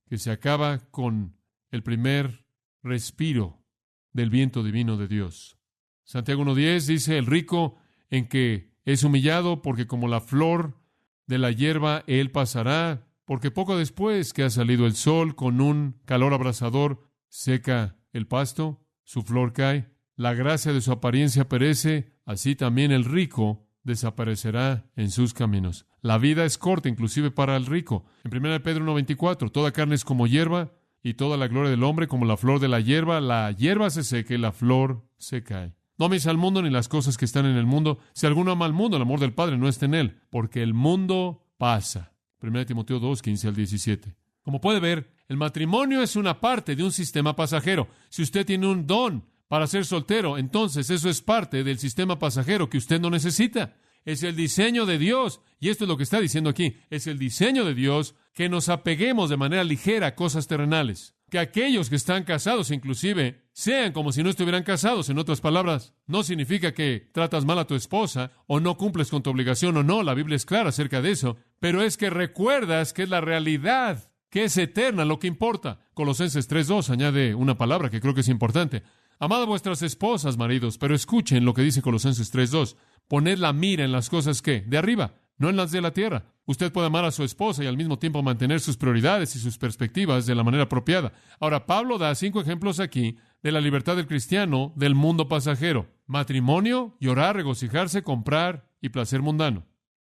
que se acaba con el primer respiro del viento divino de Dios. Santiago 1:10 dice, el rico en que es humillado, porque como la flor de la hierba él pasará, porque poco después que ha salido el sol con un calor abrasador, seca el pasto, su flor cae, la gracia de su apariencia perece, así también el rico desaparecerá en sus caminos. La vida es corta, inclusive para el rico. En 1 Pedro 1:24, toda carne es como hierba, y toda la gloria del hombre como la flor de la hierba se seca y la flor se cae. No améis al mundo ni las cosas que están en el mundo. Si alguno ama al mundo, el amor del Padre no está en él, porque el mundo pasa. 1 Timoteo 2:15-17. Como puede ver, el matrimonio es una parte de un sistema pasajero. Si usted tiene un don para ser soltero, entonces eso es parte del sistema pasajero que usted no necesita. Es el diseño de Dios, y esto es lo que está diciendo aquí, es el diseño de Dios que nos apeguemos de manera ligera a cosas terrenales. Que aquellos que están casados inclusive sean como si no estuvieran casados. En otras palabras, no significa que tratas mal a tu esposa o no cumples con tu obligación o no. La Biblia es clara acerca de eso. Pero es que recuerdas que es la realidad, que es eterna lo que importa. Colosenses 3:2 añade una palabra que creo que es importante. Amad a vuestras esposas, maridos, pero escuchen lo que dice Colosenses 3:2. Poned la mira en las cosas que de arriba, no en las de la tierra. Usted puede amar a su esposa y al mismo tiempo mantener sus prioridades y sus perspectivas de la manera apropiada. Ahora, Pablo da 5 ejemplos aquí de la libertad del cristiano del mundo pasajero. Matrimonio, llorar, regocijarse, comprar y placer mundano.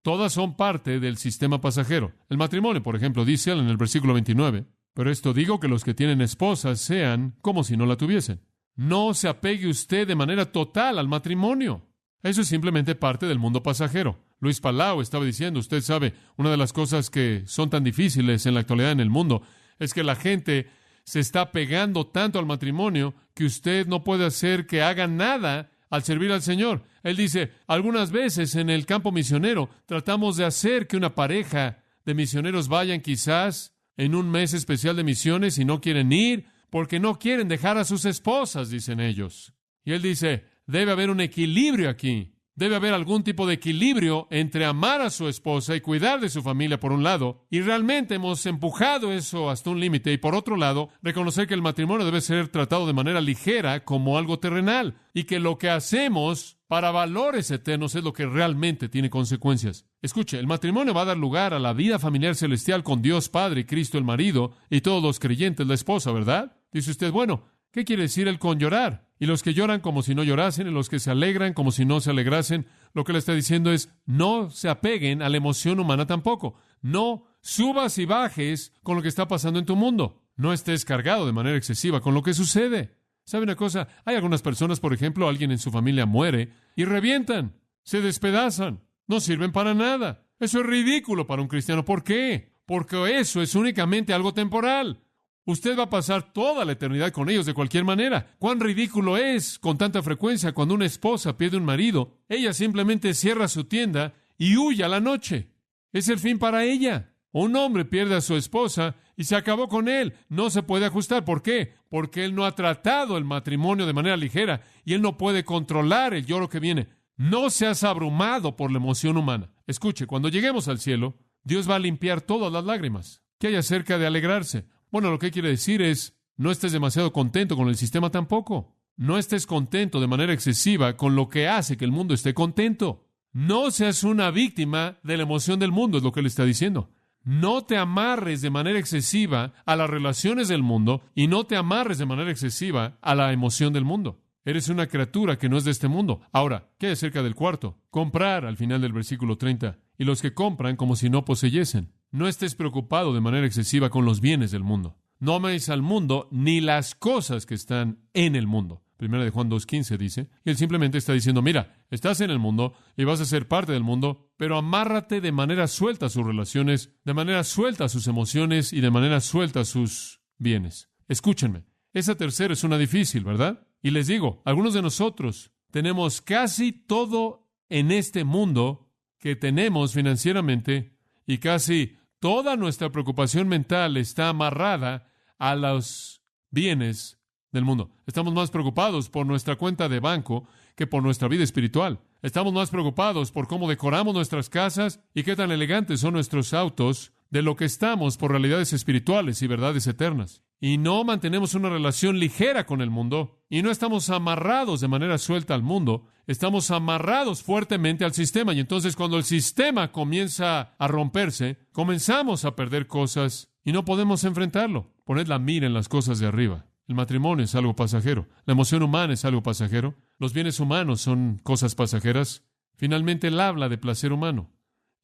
Todas son parte del sistema pasajero. El matrimonio, por ejemplo, dice él en el versículo 29, pero esto digo que los que tienen esposas sean como si no la tuviesen. No se apegue usted de manera total al matrimonio. Eso es simplemente parte del mundo pasajero. Luis Palau estaba diciendo, usted sabe, una de las cosas que son tan difíciles en la actualidad en el mundo es que la gente se está pegando tanto al matrimonio que usted no puede hacer que haga nada al servir al Señor. Él dice, algunas veces en el campo misionero tratamos de hacer que una pareja de misioneros vayan quizás en un mes especial de misiones y no quieren ir porque no quieren dejar a sus esposas, dicen ellos. Y él dice, debe haber un equilibrio aquí. Debe haber algún tipo de equilibrio entre amar a su esposa y cuidar de su familia por un lado, y realmente hemos empujado eso hasta un límite, y por otro lado, reconocer que el matrimonio debe ser tratado de manera ligera como algo terrenal, y que lo que hacemos para valores eternos es lo que realmente tiene consecuencias. Escuche, el matrimonio va a dar lugar a la vida familiar celestial con Dios Padre y Cristo el marido, y todos los creyentes la esposa, ¿verdad? Dice usted, bueno, ¿qué quiere decir el con llorar? Y los que lloran como si no llorasen, y los que se alegran como si no se alegrasen. Lo que le está diciendo es, no se apeguen a la emoción humana tampoco. No subas y bajes con lo que está pasando en tu mundo. No estés cargado de manera excesiva con lo que sucede. ¿Sabe una cosa? Hay algunas personas, por ejemplo, alguien en su familia muere y revientan, se despedazan, no sirven para nada. Eso es ridículo para un cristiano. ¿Por qué? Porque eso es únicamente algo temporal. Usted va a pasar toda la eternidad con ellos de cualquier manera. ¿Cuán ridículo es con tanta frecuencia cuando una esposa pierde un marido? Ella simplemente cierra su tienda y huye a la noche. Es el fin para ella. Un hombre pierde a su esposa y se acabó con él. No se puede ajustar. ¿Por qué? Porque él no ha tratado el matrimonio de manera ligera y él no puede controlar el lloro que viene. No seas abrumado por la emoción humana. Escuche, cuando lleguemos al cielo, Dios va a limpiar todas las lágrimas. ¿Qué hay acerca de alegrarse? Bueno, lo que quiere decir es, no estés demasiado contento con el sistema tampoco. No estés contento de manera excesiva con lo que hace que el mundo esté contento. No seas una víctima de la emoción del mundo, es lo que él está diciendo. No te amarres de manera excesiva a las relaciones del mundo y no te amarres de manera excesiva a la emoción del mundo. Eres una criatura que no es de este mundo. Ahora, ¿qué hay acerca del cuarto? Comprar, al final del versículo 30. Y los que compran como si no poseyesen. No estés preocupado de manera excesiva con los bienes del mundo. No améis al mundo ni las cosas que están en el mundo. Primera de Juan 2:15 dice, y él simplemente está diciendo, mira, estás en el mundo y vas a ser parte del mundo, pero amárrate de manera suelta a sus relaciones, de manera suelta a sus emociones y de manera suelta a sus bienes. Escúchenme, esa tercera es una difícil, ¿verdad? Y les digo, algunos de nosotros tenemos casi todo en este mundo que tenemos financieramente y casi toda nuestra preocupación mental está amarrada a los bienes del mundo. Estamos más preocupados por nuestra cuenta de banco que por nuestra vida espiritual. Estamos más preocupados por cómo decoramos nuestras casas y qué tan elegantes son nuestros autos de lo que estamos por realidades espirituales y verdades eternas. Y no mantenemos una relación ligera con el mundo y no estamos amarrados de manera suelta al mundo. Estamos amarrados fuertemente al sistema y entonces cuando el sistema comienza a romperse, comenzamos a perder cosas y no podemos enfrentarlo. Poned la mira en las cosas de arriba. El matrimonio es algo pasajero. La emoción humana es algo pasajero. Los bienes humanos son cosas pasajeras. Finalmente, él habla de placer humano.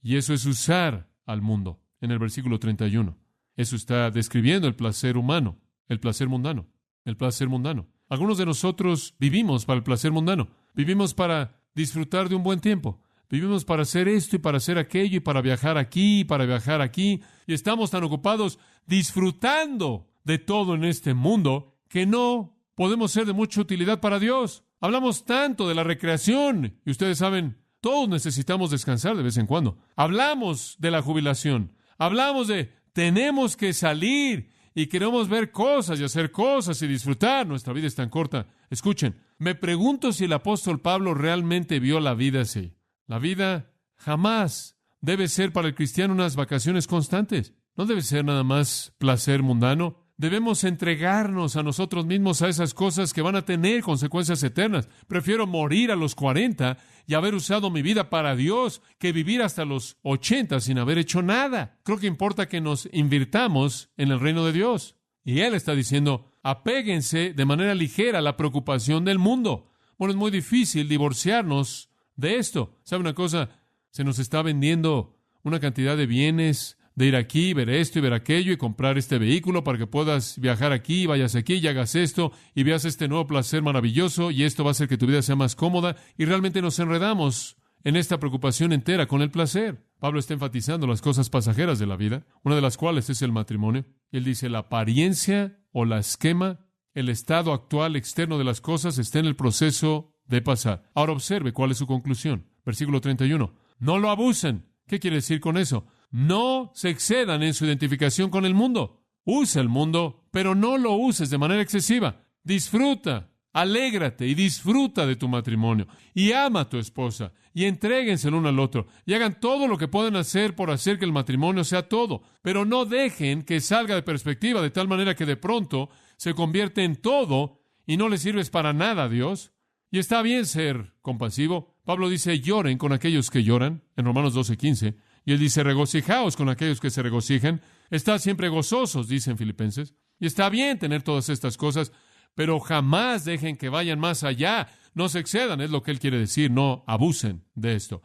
Y eso es usar al mundo. En el versículo 31. Eso está describiendo el placer humano, el placer mundano, el placer mundano. Algunos de nosotros vivimos para el placer mundano. Vivimos para disfrutar de un buen tiempo. Vivimos para hacer esto y para hacer aquello y para viajar aquí y para viajar aquí. Y estamos tan ocupados disfrutando de todo en este mundo que no podemos ser de mucha utilidad para Dios. Hablamos tanto de la recreación y ustedes saben, todos necesitamos descansar de vez en cuando. Hablamos de la jubilación. Hablamos de tenemos que salir y queremos ver cosas y hacer cosas y disfrutar. Nuestra vida es tan corta. Escuchen, me pregunto si el apóstol Pablo realmente vio la vida así. La vida jamás debe ser para el cristiano unas vacaciones constantes. No debe ser nada más placer mundano. Debemos entregarnos a nosotros mismos a esas cosas que van a tener consecuencias eternas. Prefiero morir a los 40 y haber usado mi vida para Dios que vivir hasta los 80 sin haber hecho nada. Creo que importa que nos invirtamos en el reino de Dios. Y Él está diciendo, apéguense de manera ligera a la preocupación del mundo. Bueno, es muy difícil divorciarnos de esto. ¿Sabe una cosa? Se nos está vendiendo una cantidad de bienes, de ir aquí, ver esto y ver aquello y comprar este vehículo para que puedas viajar aquí, vayas aquí y hagas esto y veas este nuevo placer maravilloso y esto va a hacer que tu vida sea más cómoda y realmente nos enredamos en esta preocupación entera con el placer. Pablo está enfatizando las cosas pasajeras de la vida, una de las cuales es el matrimonio. Y él dice, la apariencia o la esquema, el estado actual externo de las cosas está en el proceso de pasar. Ahora observe cuál es su conclusión. Versículo 31. No lo abusen. ¿Qué quiere decir con eso? No se excedan en su identificación con el mundo. Usa el mundo, pero no lo uses de manera excesiva. Disfruta, alégrate y disfruta de tu matrimonio. Y ama a tu esposa. Y entréguense el uno al otro. Y hagan todo lo que puedan hacer por hacer que el matrimonio sea todo. Pero no dejen que salga de perspectiva de tal manera que de pronto se convierte en todo y no le sirves para nada a Dios. Y está bien ser compasivo. Pablo dice, lloren con aquellos que lloran, en Romanos 12:15. Y él dice, regocijaos con aquellos que se regocijan. Estad siempre gozosos, dice en Filipenses. Y está bien tener todas estas cosas, pero jamás dejen que vayan más allá. No se excedan, es lo que él quiere decir. No abusen de esto.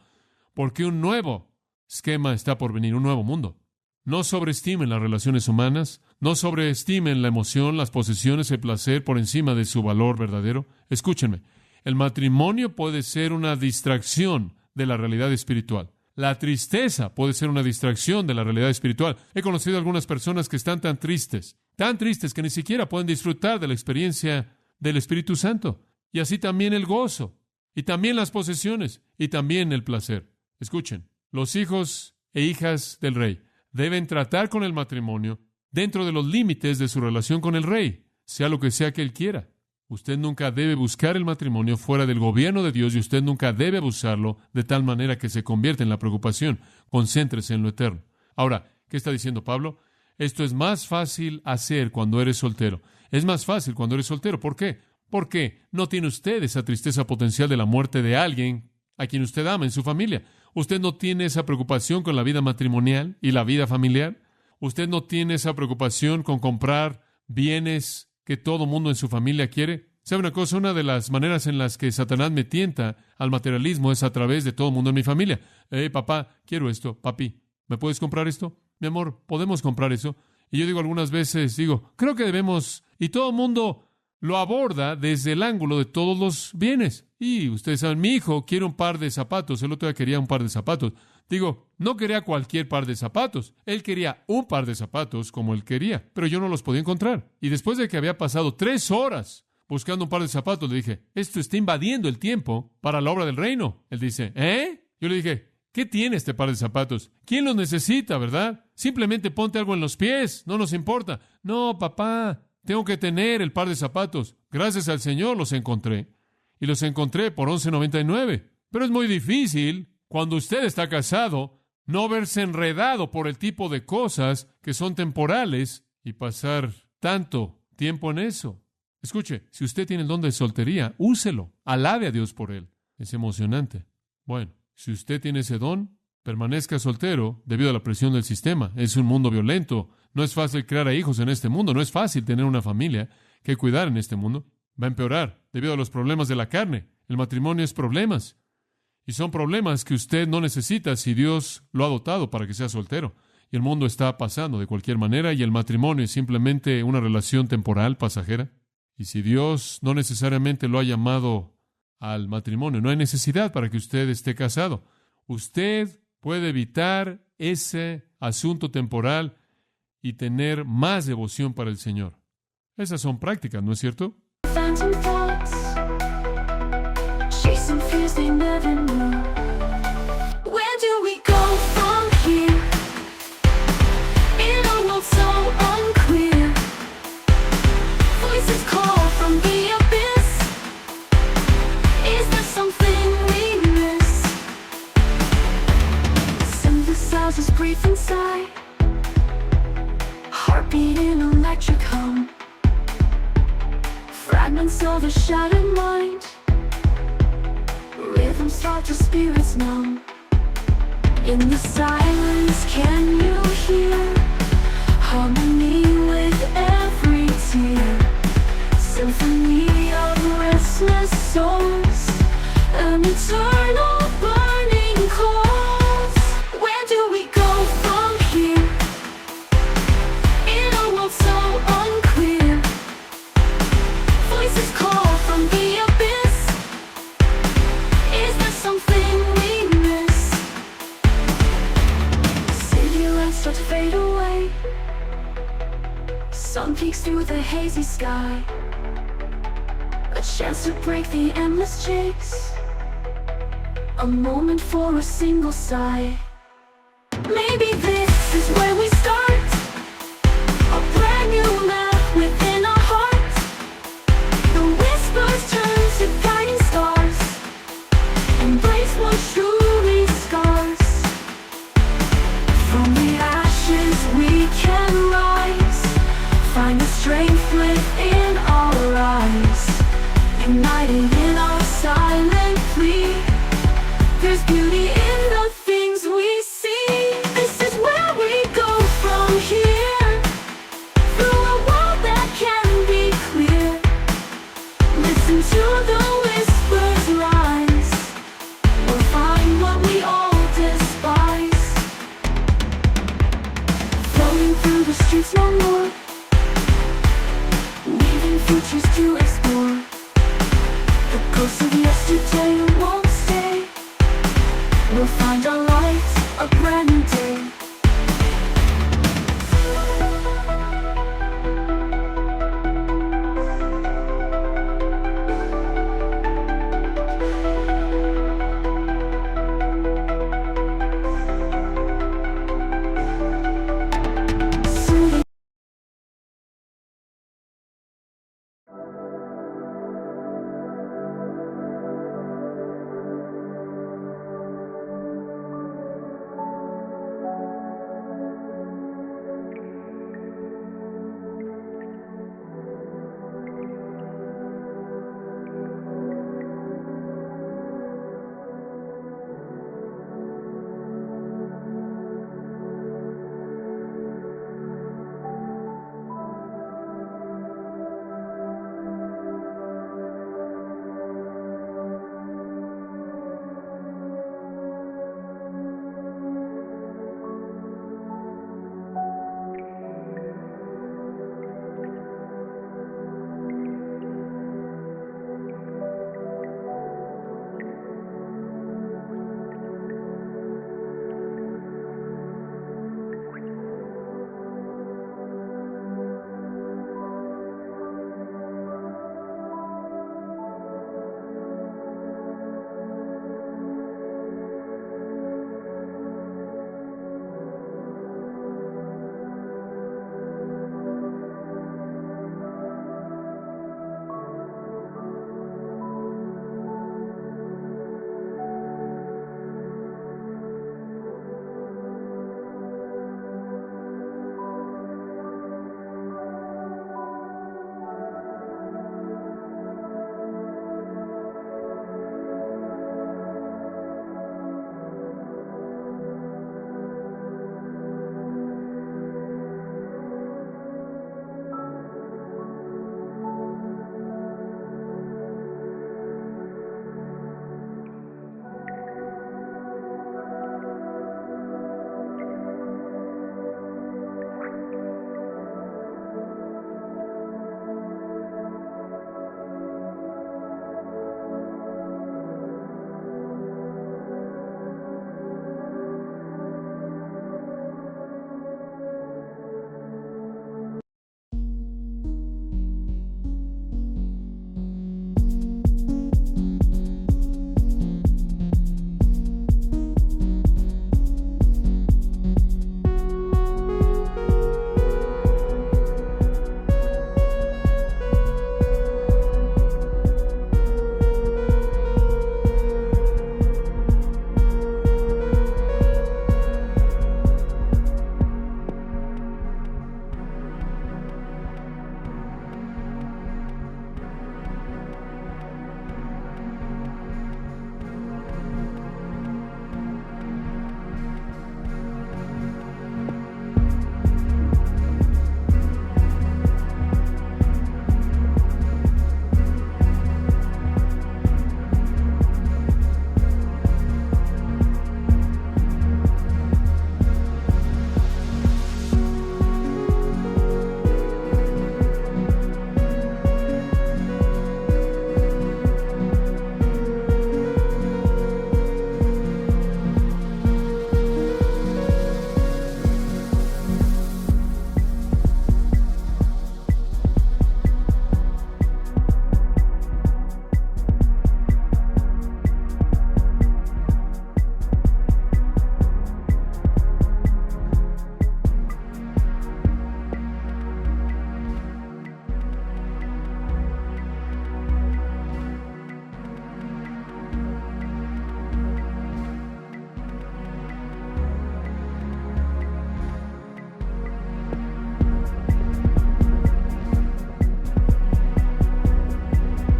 Porque un nuevo esquema está por venir, un nuevo mundo. No sobreestimen las relaciones humanas. No sobreestimen la emoción, las posesiones, el placer por encima de su valor verdadero. Escúchenme. El matrimonio puede ser una distracción de la realidad espiritual. La tristeza puede ser una distracción de la realidad espiritual. He conocido algunas personas que están tan tristes que ni siquiera pueden disfrutar de la experiencia del Espíritu Santo. Y así también el gozo, y también las posesiones, y también el placer. Escuchen, los hijos e hijas del rey deben tratar con el matrimonio dentro de los límites de su relación con el rey, sea lo que sea que él quiera. Usted nunca debe buscar el matrimonio fuera del gobierno de Dios y usted nunca debe abusarlo de tal manera que se convierta en la preocupación. Concéntrese en lo eterno. Ahora, ¿qué está diciendo Pablo? Esto es más fácil hacer cuando eres soltero. Es más fácil cuando eres soltero. ¿Por qué? Porque no tiene usted esa tristeza potencial de la muerte de alguien a quien usted ama en su familia. Usted no tiene esa preocupación con la vida matrimonial y la vida familiar. Usted no tiene esa preocupación con comprar bienes que todo mundo en su familia quiere. ¿Sabe una cosa? Una de las maneras en las que Satanás me tienta al materialismo es a través de todo mundo en mi familia. Papá, quiero esto. Papi, ¿me puedes comprar esto? Mi amor, ¿podemos comprar eso? Y yo digo algunas veces, creo que debemos, y todo el mundo lo aborda desde el ángulo de todos los bienes. Y ustedes saben, mi hijo quiere un par de zapatos, el otro día quería un par de zapatos. No quería cualquier par de zapatos. Él quería un par de zapatos como él quería, pero yo no los podía encontrar. Y después de que había pasado 3 horas buscando un par de zapatos, le dije, esto está invadiendo el tiempo para la obra del reino. Él dice, Yo le dije, ¿qué tiene este par de zapatos? ¿Quién los necesita, verdad? Simplemente ponte algo en los pies, no nos importa. No, papá, tengo que tener el par de zapatos. Gracias al Señor los encontré. Y los encontré por $11.99. Pero es muy difícil, cuando usted está casado, no verse enredado por el tipo de cosas que son temporales y pasar tanto tiempo en eso. Escuche, si usted tiene el don de soltería, úselo. Alabe a Dios por él. Es emocionante. Bueno, si usted tiene ese don, permanezca soltero debido a la presión del sistema. Es un mundo violento. No es fácil crear a hijos en este mundo. No es fácil tener una familia que cuidar en este mundo. Va a empeorar debido a los problemas de la carne. El matrimonio es problemas. Y son problemas que usted no necesita si Dios lo ha dotado para que sea soltero. Y el mundo está pasando de cualquier manera y el matrimonio es simplemente una relación temporal, pasajera. Y si Dios no necesariamente lo ha llamado al matrimonio, no hay necesidad para que usted esté casado. Usted puede evitar ese asunto temporal y tener más devoción para el Señor. Esas son prácticas, ¿no es cierto? Phantom thoughts, chasing fears they never knew. Where do we go from here? In a world so unclear, voices call from the abyss. Is there something we miss? Synthesizers breathe inside, heartbeat in electric hum. Fragments of a shattered mind, rhythms start your spirits numb. In the silence, can you hear harmony with every tear? Symphony of restless souls, an eternal burning cause. Where do we go from here? In a world so unclear, voices call from the abyss. Is there something we miss? City lights start to fade away, sun peeks through the hazy sky. A chance to break the endless chase, a moment for a single sigh. Maybe this is where we start, a brand new map within our hearts. The whispers turn to guiding stars, embrace what truly scars. From the ashes we can rise, find the strength within our eyes. United in our silent plea, there's beauty in the things we see. This is where we go from here, through a world that can be clear. Listen to the whispers rise, we'll find what we all despise. Floating through the streets no more, leaving futures to explore. The ghosts of yesterday won't stay, we'll find our light, a brand new day.